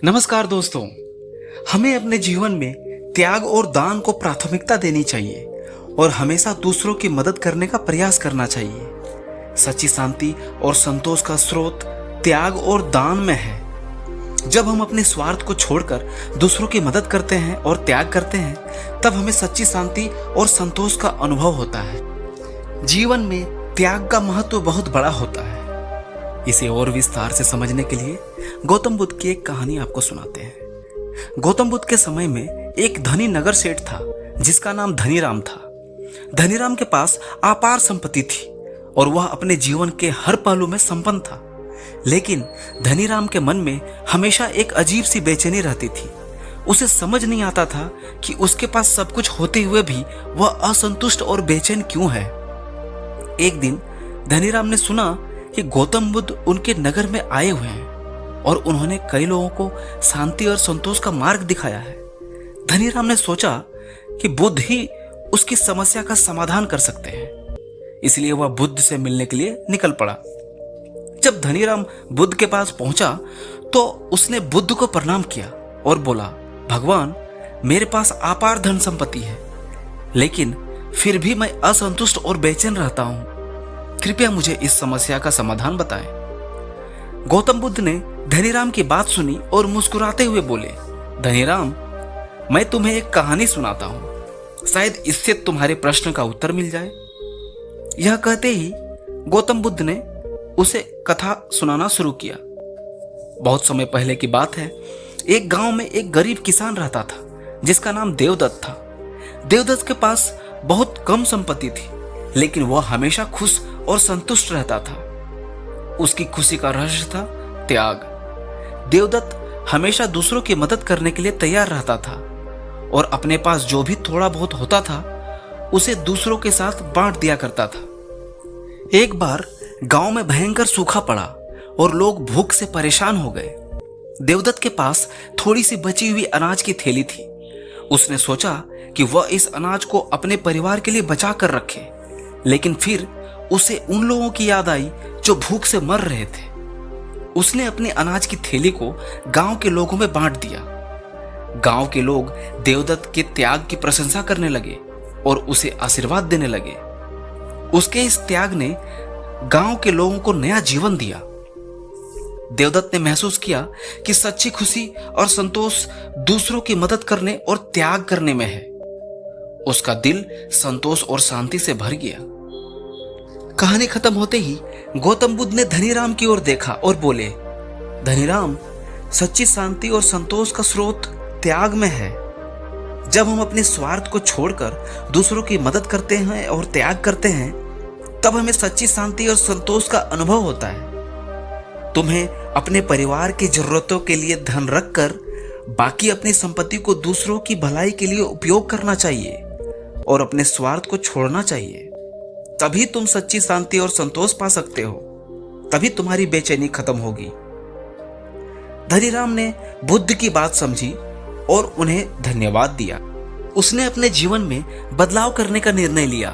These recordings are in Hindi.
नमस्कार दोस्तों। हमें अपने जीवन में त्याग और दान को प्राथमिकता देनी चाहिए और हमेशा दूसरों की मदद करने का प्रयास करना चाहिए। सच्ची शांति और संतोष का स्रोत त्याग और दान में है। जब हम अपने स्वार्थ को छोड़कर दूसरों की मदद करते हैं और त्याग करते हैं, तब हमें सच्ची शांति और संतोष का अनुभव होता है। जीवन में त्याग का महत्व बहुत बड़ा होता है। इसे और विस्तार से समझने के लिए गौतम बुद्ध की एक कहानी आपको सुनाते हैं। गौतम बुद्ध के समय में एक धनी नगर सेठ था जिसका नाम धनीराम था। धनीराम के पास अपार संपत्ति थी और वह अपने जीवन के हर पहलू में संपन्न था। लेकिन धनीराम के मन में हमेशा एक अजीब सी बेचैनी रहती थी। उसे समझ नहीं आता था कि उसके पास सब कुछ होते हुए भी वह असंतुष्ट और बेचैन क्यों है। एक दिन धनीराम ने सुना कि गौतम बुद्ध उनके नगर में आए हुए हैं और उन्होंने कई लोगों को शांति और संतोष का मार्ग दिखाया है। धनीराम ने सोचा कि बुद्ध ही उसकी समस्या का समाधान कर सकते हैं, इसलिए वह बुद्ध से मिलने के लिए निकल पड़ा। जब धनीराम बुद्ध के पास पहुंचा तो उसने बुद्ध को प्रणाम किया और बोला, भगवान, मेरे पास अपार धन संपत्ति है, लेकिन फिर भी मैं असंतुष्ट और बेचैन रहता हूं। कृपया मुझे इस समस्या का समाधान बताएं। गौतम बुद्ध ने धनीराम की बात सुनी और मुस्कुराते हुए बोले, धनीराम, मैं तुम्हें एक कहानी सुनाता हूं, शायद इससे तुम्हारे प्रश्न का उत्तर मिल जाए। यह कहते ही गौतम बुद्ध ने उसे कथा सुनाना शुरू किया। बहुत समय पहले की बात है। एक गांव में एक गरीब किसान रहता था जिसका नाम देवदत्त था। देवदत्त के पास बहुत कम संपत्ति थी, लेकिन वह हमेशा खुश और संतुष्ट रहता था। उसकी खुशी का रहस्य था त्याग। देवदत्त हमेशा दूसरों की मदद करने के लिए तैयार रहता था और अपने पास जो भी थोड़ा बहुत होता था उसे दूसरों के साथ बांट दिया करता था। एक बार गांव में भयंकर सूखा पड़ा और लोग भूख से परेशान हो गए। देवदत्त के पास थोड़ी सी बची हुई अनाज की थैली थी। उसने सोचा कि वह इस अनाज को अपने परिवार के लिए बचा कर रखे, लेकिन फिर उसे उन लोगों की याद आई जो भूख से मर रहे थे। उसने अपने अनाज की थैली को गांव के लोगों में बांट दिया। गांव के लोग देवदत्त के त्याग की प्रशंसा करने लगे और उसे आशीर्वाद देने लगे। उसके इस त्याग ने गांव के लोगों को नया जीवन दिया। देवदत्त ने महसूस किया कि सच्ची खुशी और संतोष दूसरों की मदद करने और त्याग करने में है। उसका दिल संतोष और शांति से भर गया। कहानी खत्म होते ही गौतम बुद्ध ने धनीराम की ओर देखा और बोले, धनीराम, सच्ची शांति और संतोष का स्रोत त्याग में है। जब हम अपने स्वार्थ को छोड़कर दूसरों की मदद करते हैं और त्याग करते हैं, तब हमें सच्ची शांति और संतोष का अनुभव होता है। तुम्हें अपने परिवार की जरूरतों के लिए धन रखकर बाकी अपनी संपत्ति को दूसरों की भलाई के लिए उपयोग करना चाहिए और अपने स्वार्थ को छोड़ना चाहिए। तभी तुम सच्ची शांति और संतोष पा सकते हो। तभी तुम्हारी बेचैनी खत्म होगी। धनीराम ने बुद्ध की बात समझी और उन्हें धन्यवाद दिया। उसने अपने जीवन में बदलाव करने का निर्णय लिया।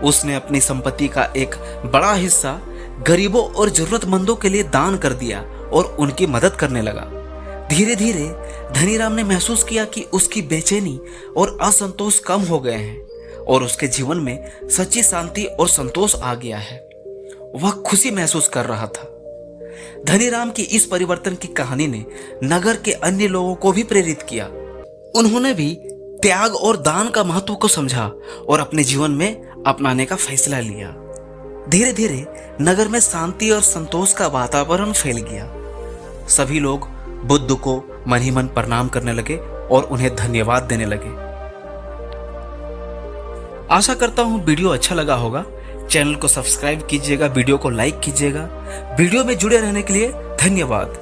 उसने अपनी संपत्ति का एक बड़ा हिस्सा गरीबों और जरूरतमंदों के लिए दान कर दिया और उनकी मदद करने लगा। धीरे धीरे धनीराम ने महसूस किया कि उसकी बेचैनी और असंतोष कम हो गए हैं और उसके जीवन में सच्ची शांति और संतोष आ गया है। वह खुशी महसूस कर रहा था। धनीराम की इस परिवर्तन की कहानी ने नगर के अन्य लोगों को भी प्रेरित किया। उन्होंने भी त्याग और दान का महत्व को समझा और अपने जीवन में अपनाने का फैसला लिया। धीरे धीरे नगर में शांति और संतोष का वातावरण फैल गया। सभी लोग बुद्ध को मन ही मन प्रणाम करने लगे और उन्हें धन्यवाद देने लगे। आशा करता हूं वीडियो अच्छा लगा होगा। चैनल को सब्सक्राइब कीजिएगा, वीडियो को लाइक कीजिएगा। वीडियो में जुड़े रहने के लिए धन्यवाद।